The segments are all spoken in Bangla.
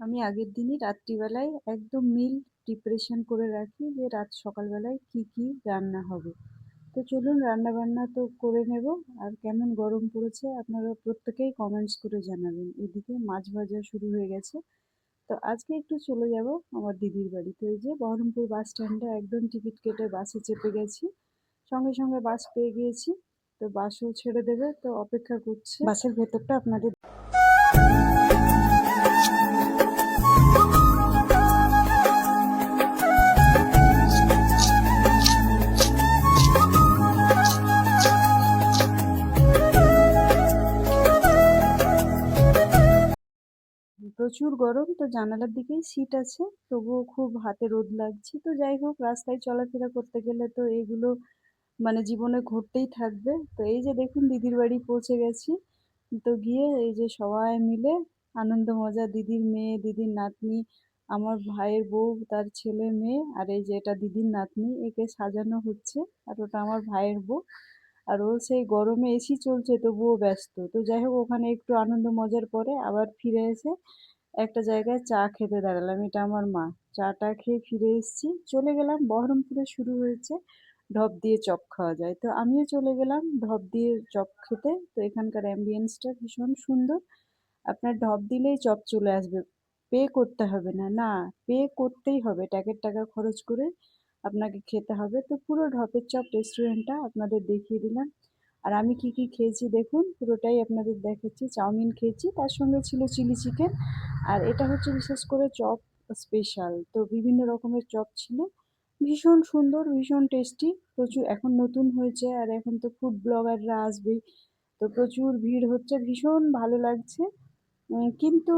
আমি আগের দিনই রাত্রিবেলায় একদম মিল প্রিপারেশন করে রাখি যে সকালবেলায় কি কি রান্না হবে। তো চলুন রান্না বান্না তো করে নেব। আর কেমন গরম পড়েছে আপনারা প্রত্যেকেই কমেন্টস করে জানাবেন। এদিকে মাছ ভাজা শুরু হয়ে গেছে। তো আজকে একটু চলে যাব আমার দিদির বাড়িতে। ওই যে বহরমপুর বাস স্ট্যান্ডে একদম টিকিট কেটে বাসে চেপে গেছি, সঙ্গে সঙ্গে বাস পেয়ে গিয়েছি। তো বাসও ছেড়ে দেবে, তো অপেক্ষা করছে। বাসের ভেতরটা আপনাদের প্রচুর গরম, তো জানালার দিকেই সিট আছে, তবুও খুব হাতে রোদ লাগছে। তো যাই হোক, রাস্তায় চলাফেরা করতে গেলে তো এগুলো মানে জীবনে ঘটতেই থাকবে। তো এই যে দেখুন দিদির বাড়ি পৌঁছে গেছি। তো গিয়ে এই যে সবাই মিলে আনন্দ মজা, দিদির মেয়ে, দিদির নাতনি, আমার ভাইয়ের বউ, তার ছেলে মেয়ে, আর এই যে এটা দিদির নাতনি, একে সাজানো হচ্ছে। আর ওটা আমার ভাইয়ের বউ। আর ও সেই গরমে এসি চলছে তবুও ব্যস্ত। তো যাই হোক, ওখানে একটু আনন্দ মজার পরে আবার ফিরে এসে একটা জায়গায় চা খেতে দাঁড়ালাম। এটা আমার মা। চাটা খেয়ে ফিরে এসেছি, চলে গেলাম বহরমপুরে শুরু হয়েছে ঢপ দিয়ে চপ খাওয়া যায়। তো আমিও চলে গেলাম ঢপ দিয়ে চপ খেতে। তো এখানকার অ্যাম্বিয়েন্সটা ভীষণ সুন্দর। আপনার ঢপ দিলেই চপ চলে আসবে, পে করতে হবে না। না, পে করতেই হবে, ট্যাগের টাকা খরচ করে আপনাকে খেতে হবে। তো পুরো ঢপের চপ রেস্টুরেন্টটা আপনাদের দেখিয়ে দিলাম। আর আমি কি কি খেয়েছি দেখুন, পুরোটাই আপনাদের দেখাচ্ছি। চাউমিন খেয়েছি, তার সঙ্গে ছিল চিলি চিকেন। আর এটা হচ্ছে বিশেষ করে চপ স্পেশাল। তো বিভিন্ন রকমের চপ ছিল, ভীষণ সুন্দর, ভীষণ টেস্টি। প্রচুর এখন নতুন হয়েছে, আর এখন তো ফুড ব্লগাররা আসবেই। তো প্রচুর ভিড় হচ্ছে, ভীষণ ভালো লাগছে। কিন্তু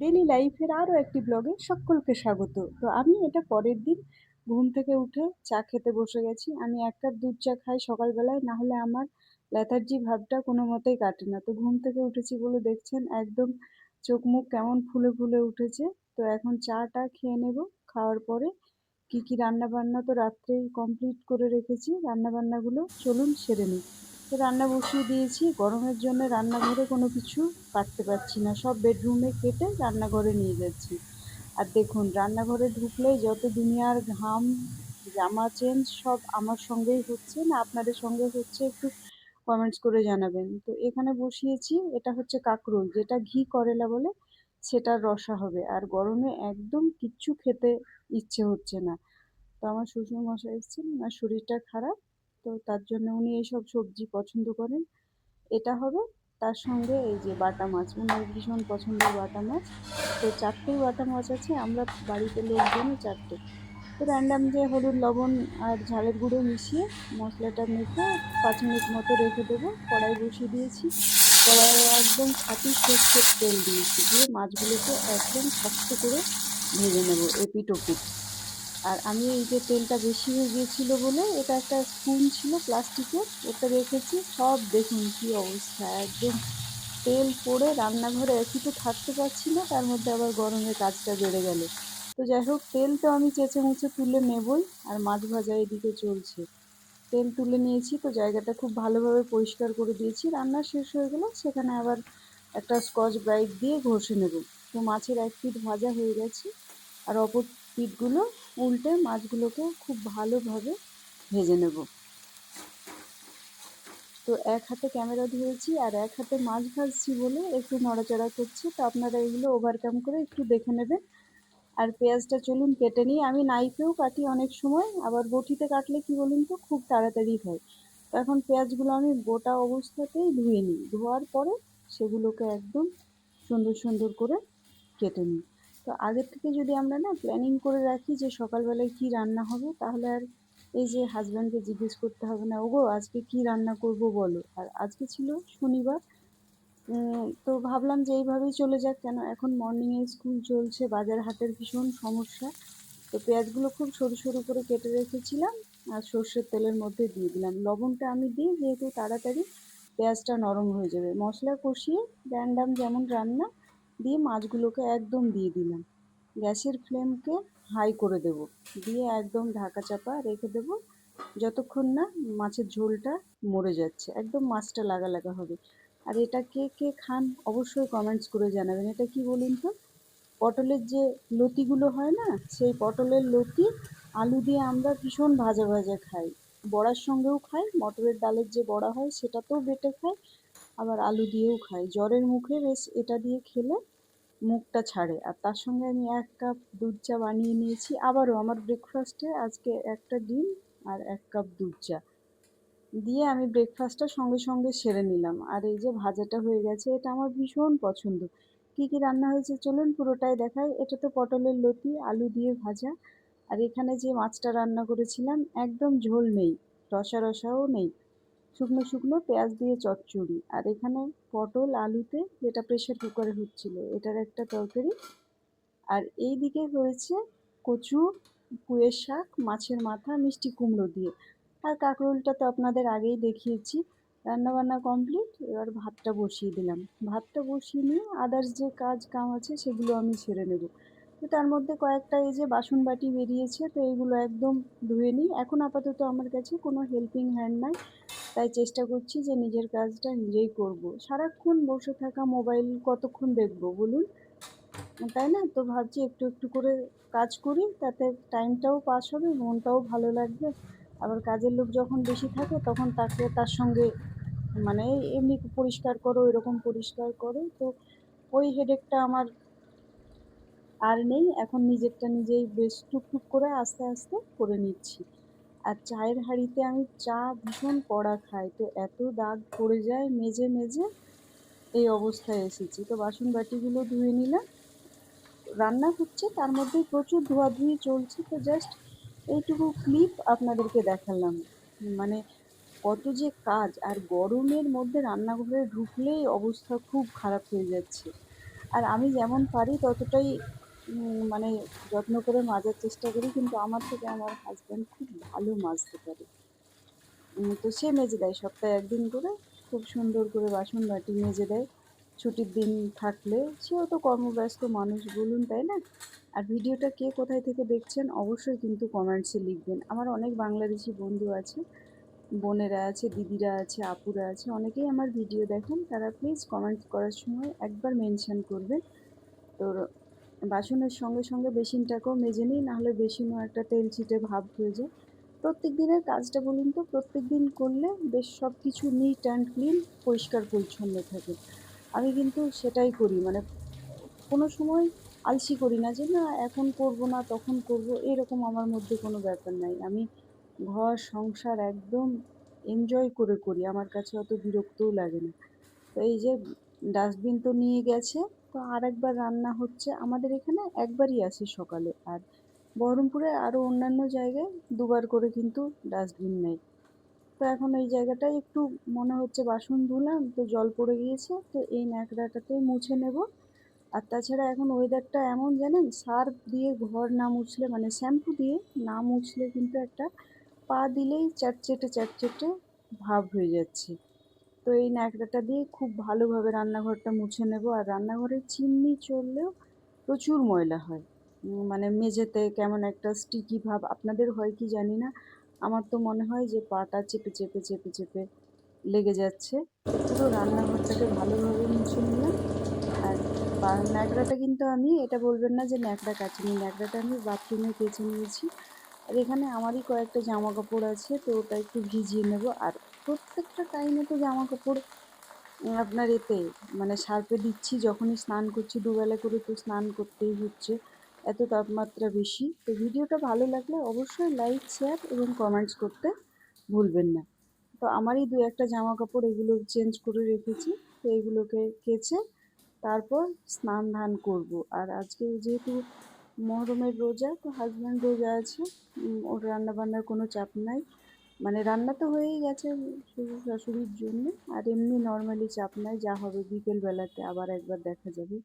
ডেলি লাইফের আরও একটি ব্লগে সকলকে স্বাগত। তো আমি এটা পরের দিন ঘুম থেকে উঠে চা খেতে বসে গেছি। আমি এক কাপ দুধ চা খাই সকালবেলায়, না হলে আমার লেথার্জি ভাবটা কোনো মতেই কাটে না। তো ঘুম থেকে উঠেছি বলে দেখছেন একদম চোখ মুখ কেমন ফুলে ফুলে উঠেছে। তো এখন চাটা খেয়ে নেব। খাওয়ার পরে কি কি রান্না বান্না তো রাত্রেই কমপ্লিট করে রেখেছি, রান্না বান্নাগুলো চলুন সেরে নিই। তো রান্না বসিয়ে দিয়েছি। গরমের জন্য রান্নাঘরে কোনো কিছু কাটতে পারছি না, সব বেডরুমে কেটে রান্নাঘরে নিয়ে যাচ্ছি। আর দেখুন, রান্নাঘরে ঢুকলেই যত দুনিয়ার ঘাম, জামা চেঞ্জ সব আমার সঙ্গেই হচ্ছে, না আপনাদের সঙ্গে হচ্ছে একটু কমেন্টস করে জানাবেন। তো এখানে বসিয়েছি, এটা হচ্ছে কাঁকরোল, যেটা ঘি করেলা বলে, সেটার রসা হবে। আর গরমে একদম কিচ্ছু খেতে ইচ্ছে হচ্ছে না। তো আমার শ্বশুর মশাই এসেছেন, ওনার শরীরটা খারাপ। তো তার জন্য উনি এইসব সবজি পছন্দ করেন। এটা হবে, তার সঙ্গে এই যে বাটা মাছ, ওনার ভীষণ পছন্দের বাটা মাছ। তো চারটেই বাটা মাছ আছে, আমরা বাড়িতে লোকজনও চারটে। তো র্যান্ডাম যে হলুদ লবণ আর ঝালের গুঁড়ো মিশিয়ে মশলাটা মেখে 5 মিনিট মতো রেখে দেবো। কড়াই বসিয়ে দিয়েছি, কড়াইয়ে একদম খাঁটি সর্ষের তেল দিয়েছি, দিয়ে মাছগুলোকে একদম শক্ত করে ভেজে নেবো এপিট ওপিট। আর আমি এই যে তেলটা বেশি হয়ে গিয়েছিল বলে, এটা একটা স্পুন ছিল প্লাস্টিকের, ওতে রেখেছি। সব দেখুন কি অবস্থা, একদম তেল পড়ে রান্নাঘরে একটু তো থাকতে পারছি না, তার মধ্যে আবার গরমের কাজটা বেড়ে গেল। তো যাই হোক, তেল তো আমি চেঁচে মুছে তুলে নেবই। আর মাছ ভাজা এদিকে চলছে। তেল তুলে নিয়েছি, তো জায়গাটা খুব ভালোভাবে পরিষ্কার করে দিয়েছি। রান্না শেষ হয়ে গেলে সেখানে আবার একটা স্কচ ব্রাইট দিয়ে ঘষে নেব। তো মাছের এক পিঠ ভাজা হয়ে গেছে, আর অপর পিঠগুলো উল্টে মাছগুলোকে খুব ভালোভাবে ভেজে নেব। তো এক হাতে ক্যামেরা ধরেছি আর এক হাতে মাছ ভাজছি বলে একটু নড়াচড়া করছে। তো আপনারা এগুলো ওভারকাম করে একটু দেখে নেবেন। আর পেঁয়াজটা চলুন কেটে নিই। আমি নাইফেও কাটি অনেক সময়, আবার বটিতে কাটলে কি বলুন তো খুব তাড়াতাড়ি হয়। তো এখন পেঁয়াজগুলো আমি গোটা অবস্থাতেই ধুয়ে নিই, ধোয়ার পরে সেগুলোকে একদম সুন্দর সুন্দর করে কেটে নিই। তো আগের থেকে যদি আমরা না প্ল্যানিং করে রাখি যে সকালবেলায় কি রান্না হবে, তাহলে আর এই যে হাজব্যান্ডকে জিজ্ঞেস করতে হবে না, ওগো আজকে কি রান্না করব বলো। আর আজকে ছিল শনিবার। তো ভাবলাম যে এইভাবেই চলে যাক, কেন এখন মর্নিংয়ে স্কুল চলছে, বাজার হাটের ভীষণ সমস্যা। তো পেঁয়াজগুলো খুব সরু সরু করে কেটে রেখেছিলাম, আর সর্ষের তেলের মধ্যে দিয়ে দিলাম। লবণটা আমি দিই যেহেতু তাড়াতাড়ি পেঁয়াজটা নরম হয়ে যাবে। মশলা কষিয়ে র্যান্ডাম যেমন রান্না, দিয়ে মাছগুলোকে একদম দিয়ে দিলাম। গ্যাসের ফ্লেমকে হাই করে দেব, দিয়ে একদম ঢাকা চাপা রেখে দেব যতক্ষণ না মাছের ঝোলটা মরে যাচ্ছে, একদম মাছটা লাগা লাগা হবে। আর এটা কে কে খান অবশ্যই কমেন্টস করে জানাবেন। এটা কি বলুন তো, পটলের যে লতিগুলো হয় না, সেই পটলের লতি আলু দিয়ে আমরা ভীষণ ভাজা ভাজা খাই। বড়ার সঙ্গেও খাই, মটরের ডালের যে বড়া হয় সেটাতেও বেটে খাই, আবার আলু দিয়েও খাই। জ্বরের মুখে বেশ এটা দিয়ে খেলে মুখটা ছাড়ে। আর তার সঙ্গে আমি ১ কাপ দুধ চা বানিয়ে নিয়েছি। আবারও আমার ব্রেকফাস্টে আজকে একটা ডিম আর ১ কাপ দুধ চা দিয়ে আমি ব্রেকফাস্টটা সঙ্গে সঙ্গে সেরে নিলাম। আর এই যে ভাজাটা হয়ে গেছে, এটা আমার ভীষণ পছন্দ। কি কি রান্না হয়েছে চলুন পুরোটাই দেখাই। এটা তো পটলের লতি আলু দিয়ে ভাজা। আর এখানে যে মাছটা রান্না করেছিলাম একদম ঝোল নেই, রসা রসাও নেই, শুকনো শুকনো পেঁয়াজ দিয়ে চচ্চড়ি। আর এখানে পটল আলুতে যেটা প্রেসার কুকারে হচ্ছিল এটার একটা তরকারি। আর এই দিকে হয়েছে কচু, পুঁইয়ের শাক, মাছের মাথা, মিষ্টি কুমড়ো দিয়ে। আর কাঁকরোলটা তো আপনাদের আগেই দেখিয়েছি। রান্নাবান্না কমপ্লিট, এবার ভাতটা বসিয়ে দিলাম। ভাতটা বসিয়ে নিয়ে আদার্স যে কাজ কাম আছে সেগুলো আমি সেরে নেব। তো তার মধ্যে কয়েকটা এই যে বাসন বাটি বেরিয়েছে, তো এইগুলো একদম ধুয়ে নিই। এখন আপাতত আমার কাছে কোনো হেল্পিং হ্যান্ড নাই, তাই চেষ্টা করছি যে নিজের কাজটা নিজেই করব। সারাক্ষণ বসে থাকা, মোবাইল কতক্ষণ দেখবো বলুন? তাই না? তো ভাবছি একটু একটু করে কাজ করি, তাতে টাইমটাও পাস হবে, মনটাও ভালো লাগবে। আবার কাজের লোক যখন বেশি থাকে তখন তাকে তার সঙ্গে মানে এমনি পরিষ্কার করো, এরকম পরিষ্কার করো। তো ওই হেডেকটা আমার আর নেই। এখন নিজেরটা নিজেই বেশ টুকটুক করে আস্তে আস্তে করে নিচ্ছি। আর চায়ের হাঁড়িতে আমি চা ভীষণ কড়া খাই, তো এত দাগ পড়ে যায় মেজে মেজে এই অবস্থায় এসেছি। তো বাসন বাটিগুলো ধুয়ে নিলাম, রান্না হচ্ছে তার মধ্যে প্রচুর ধোয়াধুয়ি চলছে, তো জাস্ট এইটুকু ক্লিপ আপনাদেরকে দেখালাম। মানে কত যে কাজ, আর গরমের মধ্যে রান্নাঘরে ঢুকলেই অবস্থা খুব খারাপ হয়ে যাচ্ছে। আর আমি যেমন পারি ততটাই মানে যত্ন করে মাজার চেষ্টা করি, কিন্তু আমার থেকে আমার হাজব্যান্ড খুব ভালো মাজতে পারে। তো সে মেজে দেয় সপ্তাহে ১ দিন করে, খুব সুন্দর করে বাসন বাটি মেজে দেয়। ছুটির দিন থাকলে, সেও তো কর্মব্যস্ত মানুষ বলুন, তাই না? আর ভিডিওটা কে কোথায় থেকে দেখছেন অবশ্যই কিন্তু কমেন্টসে লিখবেন। আমার অনেক বাংলাদেশি বন্ধু আছে, বোনেরা আছে, দিদিরা আছে, আপুরা আছে, অনেকেই আমার ভিডিও দেখেন। তারা প্লিজ কমেন্ট করার সময় একবার মেনশন করবেন। তো বাসনের সঙ্গে সঙ্গে বেসিনটাকেও মেজে নিই, নাহলে বেসিনও একটা তেল চিটে ভাব হয়ে যায়। প্রত্যেক দিনের কাজটা বলুন তো, প্রত্যেক দিন করলে বেশ সব কিছু নিট অ্যান্ড ক্লিন, পরিষ্কার পরিচ্ছন্ন থাকে। আমি কিন্তু সেটাই করি, মানে কোনো সময় আলসি করি না যে না এখন করব না তখন করব, এরকম আমার মধ্যে কোনো ব্যাপার নাই। আমি ঘর সংসার একদম এনজয় করে করি, আমার কাছে অত বিরক্তও লাগে না। তো এই যে ডাস্টবিন তো নিয়ে গেছে, তো আর একবার রান্না হচ্ছে। আমাদের এখানে একবারই আসে সকালে, আর বহরমপুরে আরও অন্যান্য জায়গায় দুবার করে কিন্তু ডাস্টবিন নেয়। তো এখন এই জায়গাটায় একটু মনে হচ্ছে বাসন ধুলাম তো জল পড়ে গিয়েছে, তো এই ন্যাকড়াটাতে মুছে নেব। আর তাছাড়া এখন ওয়েদারটা এমন জানেন, সার্ফ দিয়ে ঘর না মুছলে মানে শ্যাম্পু দিয়ে না মুছলে কিন্তু একটা পা দিলেই চ্যাটচেটে চ্যাটচেটে ভাব হয়ে যাচ্ছে। তো এই ন্যাকড়াটা দিয়ে খুব ভালোভাবে রান্নাঘরটা মুছে নেব। আর রান্নাঘরের চিমনি চললেও প্রচুর ময়লা হয়, মানে মেঝেতে কেমন একটা স্টিকি ভাব। আপনাদের হয় কি জানি না, আমার তো মনে হয় যে পাটা চেপে চেপে চেপে চেপে লেগে যাচ্ছে। তো পুরো রান্নাঘরটাকে ভালোভাবে মুছে নিলাম। আর ন্যাকড়াটা কিন্তু আমি এটা বলবেন না যে ন্যাকড়া কাচিনি, ন্যাকড়াটা আমি বাথরুমে কেচে নিয়েছি। আর এখানে আমারই কয়েকটা জামা কাপড় আছে, তো ওটা একটু ভিজিয়ে নেব। আর প্রত্যেকটা টাইমে তো জামা কাপড় আপনার এতে মানে সার্ফে দিচ্ছি, যখনই স্নান করছি দুবেলা করে তো স্নান করতেই হচ্ছে, এত তাপমাত্রা বেশি। তো ভিডিওটা ভালো লাগলে অবশ্যই লাইক শেয়ার এবং কমেন্টস করতে ভুলবেন না। তো আমারই দু একটা জামা কাপড় এগুলো চেঞ্জ করে রেখেছি, তো এগুলোকে কেচে তারপর স্নান ধান করব। আর আজকে যেহেতু মহরমের রোজা, তো হাজব্যান্ড রোজা আছে, ওর রান্না বান্নার কোনো চাপ নাই। মানে রান্না তো হয়েই গেছে শ্বশুর শাশুড়ির জন্য, আর এমনি নর্মালি চাপ নাই, যা হবে বিকেল বেলাতে আবার একবার দেখা যাবে।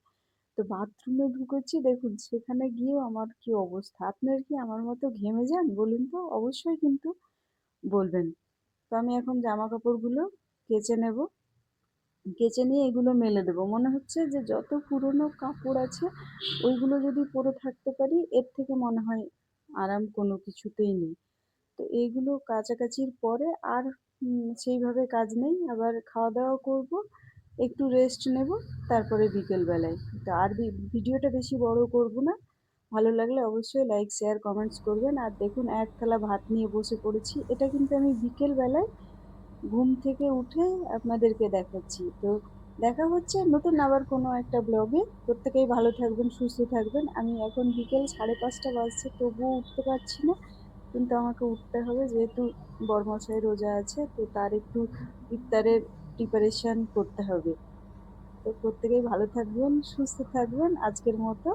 তো বাথরুমে ঢুকেছি, দেখুন সেখানে গিয়েও আমার কি অবস্থা। আপনার কি আমার মতো ঘেমে যান বলুন তো, অবশ্যই কিন্তু বলবেন। তো আমি এখন জামা কাপড়গুলো কেচে নেব, কেচে নিয়ে এগুলো মেলে দেবো। মনে হচ্ছে যে যত পুরনো কাপড় আছে ওইগুলো যদি পরে থাকতে পারি, এর থেকে মনে হয় আরাম কোনো কিছুতেই নেই। তো এইগুলো কাচাকাচির পরে আর সেইভাবে কাজ নেই, আবার খাওয়া দাওয়া করব। একটু রেস্ট নেব, তারপরে বিকেল বেলায়। তো আর ভিডিওটা বেশি বড় করব না। ভালো লাগলে অবশ্যই লাইক, শেয়ার, কমেন্টস করবেন। আর দেখুন এক থালা ভাত নিয়ে বসে পড়েছি। এটা কিন্তু আমি বিকেল বেলায় ঘুম থেকে উঠে আপনাদেরকে দেখাচ্ছি। তো দেখা হচ্ছে নতুন আবার কোনো একটা ব্লগে। প্রত্যেকেই ভালো থাকবেন, সুস্থ থাকবেন। আমি এখন বিকেল 5:30 বাজছে তবুও উঠতে পারছি না। কিন্তু আমাকে উঠতে হবে যেহেতু বরমশাই রোজা আছে, তো তার একটু ইফতারের প্রিপারেশন করতে হবে। তো প্রত্যেকেই ভালো থাকবেন, সুস্থ থাকবেন। আজকের মতো